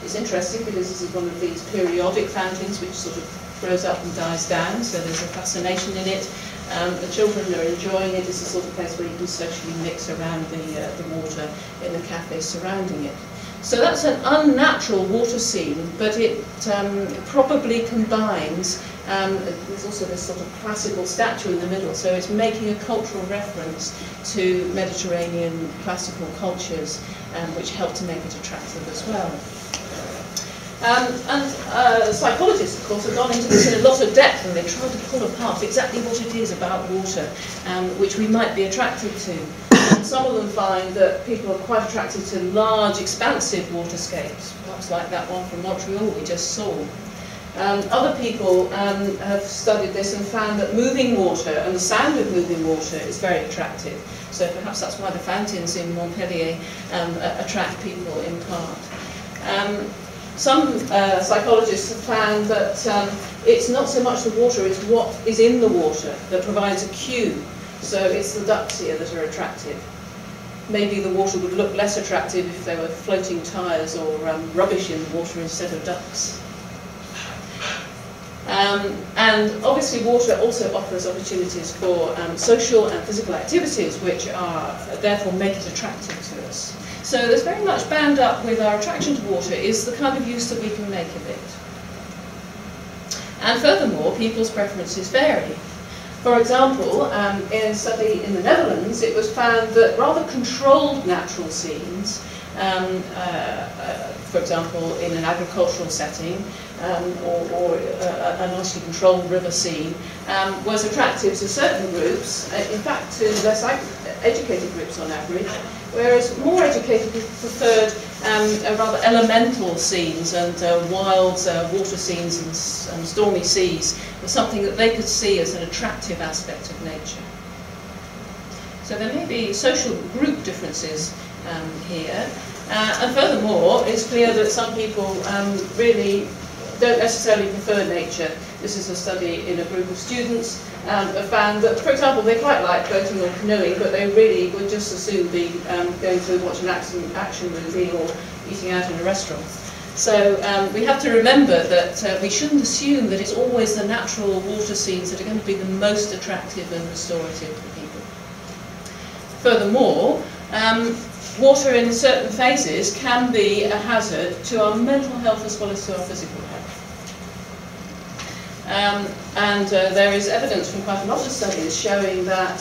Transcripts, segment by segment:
It's interesting because this is one of these periodic fountains which sort of grows up and dies down, so there's a fascination in it. The children are enjoying it. It's the sort of place where you can socially mix around the water in the cafes surrounding it. So that's an unnatural water scene, but it probably combines, there's also this sort of classical statue in the middle, so it's making a cultural reference to Mediterranean classical cultures, which help to make it attractive as well. Psychologists, of course, have gone into this in a lot of depth, and they tried to pull apart exactly what it is about water which we might be attracted to. And some of them find that people are quite attracted to large, expansive waterscapes, perhaps like that one from Montreal we just saw. Other people have studied this and found that moving water and the sound of moving water is very attractive. So perhaps that's why the fountains in Montpellier attract people in part. Some psychologists have found that it's not so much the water, it's what is in the water that provides a cue. So it's the ducks here that are attractive. Maybe the water would look less attractive if there were floating tyres or rubbish in the water instead of ducks. And obviously water also offers opportunities for social and physical activities which are therefore make it attractive to us. So there's very much bound up with our attraction to water is the kind of use that we can make of it. And furthermore, people's preferences vary. For example, in a study in the Netherlands, it was found that rather controlled natural scenes, for example, in an agricultural setting, or a nicely controlled river scene, was attractive to certain groups, in fact to less educated groups on average, whereas more educated people preferred rather elemental scenes and wild water scenes and stormy seas as something that they could see as an attractive aspect of nature. So there may be social group differences here, and furthermore it's clear that some people really don't necessarily prefer nature. This is a study in a group of students that found that, for example, they quite like boating or canoeing, but they really would just as soon be going to watch an action movie or eating out in a restaurant. So we have to remember that we shouldn't assume that it's always the natural water scenes that are going to be the most attractive and restorative for people. Furthermore, water in certain phases can be a hazard to our mental health as well as to our physical health. There is evidence from quite a lot of studies showing that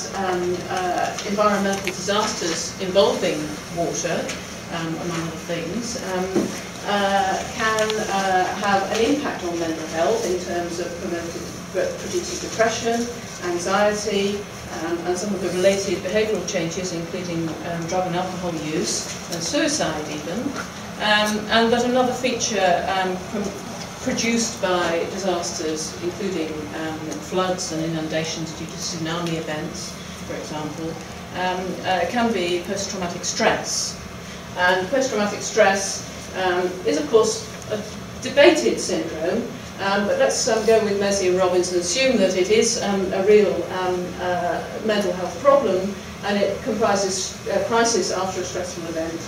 environmental disasters involving water, among other things, can have an impact on mental health in terms of producing depression, anxiety, and some of the related behavioural changes, including drug and alcohol use, and suicide even. And that another feature produced by disasters, including floods and inundations due to tsunami events, for example, can be post-traumatic stress. And post-traumatic stress is, of course, a debated syndrome, but let's go with Messi and Robbins and assume that it is a real mental health problem, and it comprises crisis after a stressful event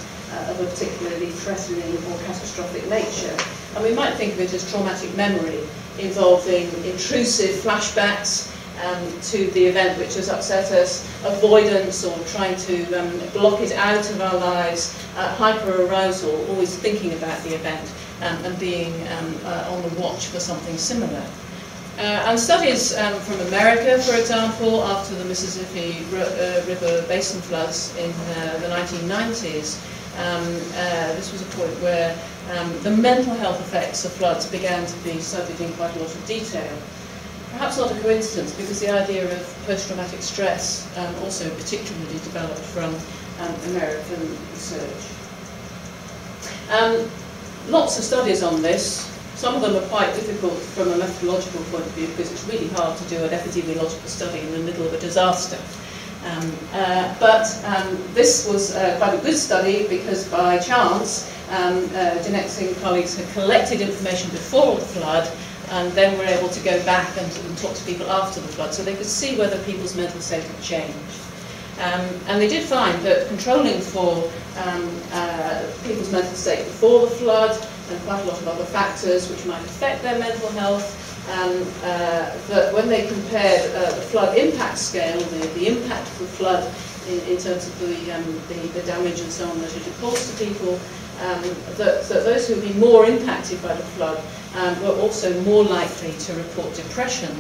of a particularly threatening or catastrophic nature. And we might think of it as traumatic memory, involving intrusive flashbacks to the event which has upset us, avoidance or trying to block it out of our lives, hyper-arousal, always thinking about the event and being on the watch for something similar. And studies from America, for example, after the Mississippi River Basin floods in the 1990s, this was a point where the mental health effects of floods began to be studied in quite a lot of detail. Perhaps not a coincidence, because the idea of post-traumatic stress also particularly developed from American research. Lots of studies on this. Some of them are quite difficult from a methodological point of view, because it's really hard to do an epidemiological study in the middle of a disaster. This was quite a good study, because by chance, Jeanette Singh and colleagues had collected information before the flood, and then were able to go back and talk to people after the flood, so they could see whether people's mental state had changed. And they did find that controlling for people's mental state before the flood and quite a lot of other factors which might affect their mental health. That when they compared the flood impact scale, the impact of the flood in terms of the damage and so on that it had caused to people, that those who had been more impacted by the flood were also more likely to report depression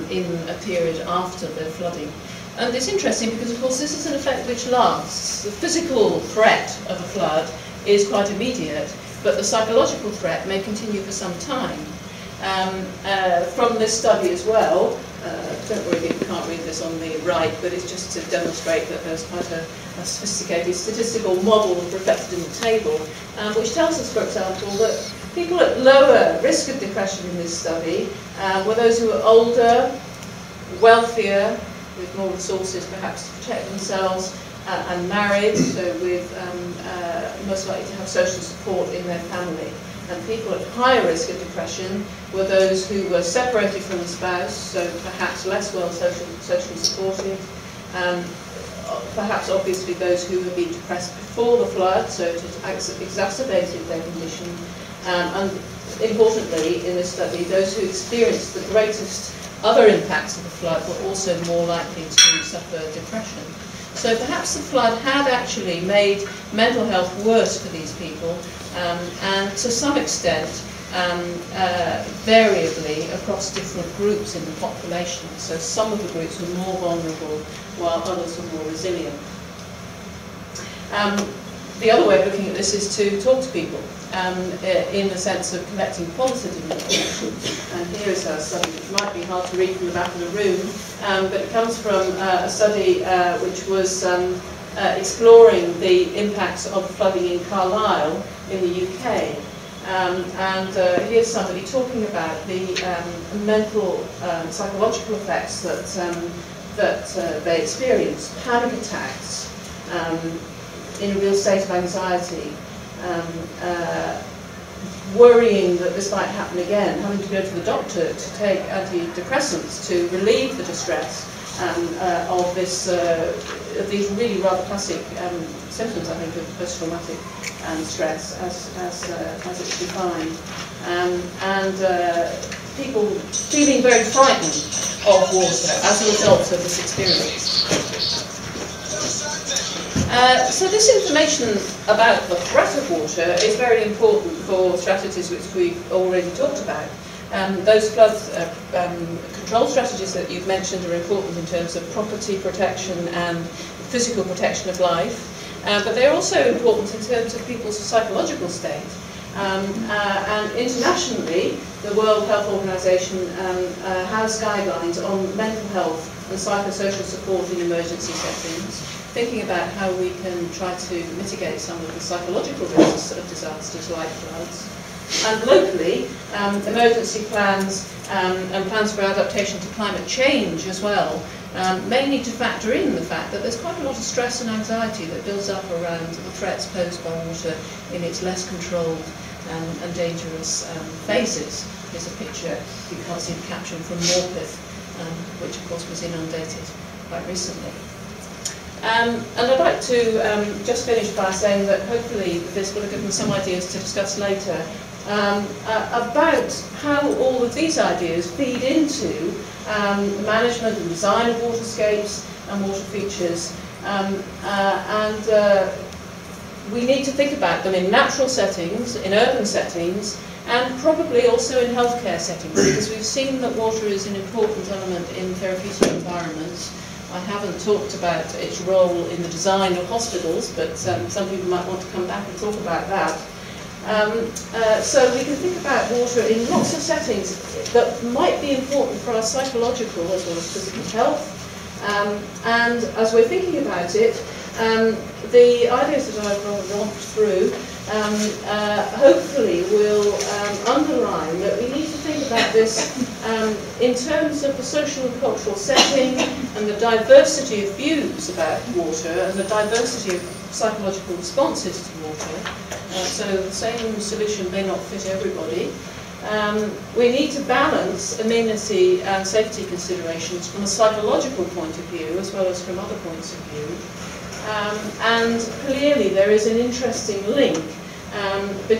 in a period after the flooding. And it's interesting because, of course, this is an effect which lasts. The physical threat of a flood is quite immediate, but the psychological threat may continue for some time. From this study as well, don't worry if you can't read this on the right, but it's just to demonstrate that there's quite a sophisticated statistical model reflected in the table, which tells us, for example, that people at lower risk of depression in this study were those who were older, wealthier, with more resources perhaps to protect themselves, and married, so with most likely to have social support in their family. And people at higher risk of depression were those who were separated from a spouse, so perhaps less well socially supported, perhaps obviously those who had been depressed before the flood, so it had exacerbated their condition, and importantly in this study, those who experienced the greatest other impacts of the flood were also more likely to suffer depression. So perhaps the flood had actually made mental health worse for these people, and to some extent variably across different groups in the population. So some of the groups were more vulnerable while others were more resilient. The other way of looking at this is to talk to people in the sense of collecting qualitative information. And here is a study which might be hard to read from the back of the room, but it comes from a study which was exploring the impacts of flooding in Carlisle in the UK. And here's somebody talking about the mental, psychological effects that they experience, panic attacks, in a real state of anxiety, worrying that this might happen again, having to go to the doctor to take antidepressants to relieve the distress of these really rather classic symptoms, I think, of post-traumatic stress as it's defined, and people feeling very frightened of water as a result of this experience. So this information about the threat of water is very important for strategies which we've already talked about. Those flood control strategies that you've mentioned are important in terms of property protection and physical protection of life, but they're also important in terms of people's psychological state. And internationally, the World Health Organization has guidelines on mental health and psychosocial support in emergency settings, thinking about how we can try to mitigate some of the psychological risks of disasters like floods. And locally, emergency plans and plans for adaptation to climate change as well may need to factor in the fact that there's quite a lot of stress and anxiety that builds up around the threats posed by water in its less controlled and dangerous phases. Here's a picture you can't see the caption from Morpeth, which of course was inundated quite recently. And I'd like to just finish by saying that hopefully this will have given some ideas to discuss later about how all of these ideas feed into management and design of waterscapes and water features. We need to think about them in natural settings, in urban settings, and probably also in healthcare settings, because we've seen that water is an important element in therapeutic environments. I haven't talked about its role in the design of hospitals, but some people might want to come back and talk about that. So we can think about water in lots of settings that might be important for our psychological as well as physical health. And as we're thinking about it, the ideas that I've gone through hopefully will underline that we need to think about this in terms of the social and cultural setting and the diversity of views about water and the diversity of psychological responses to water. So the same solution may not fit everybody. We need to balance amenity and safety considerations from a psychological point of view as well as from other points of view. And clearly there is an interesting link because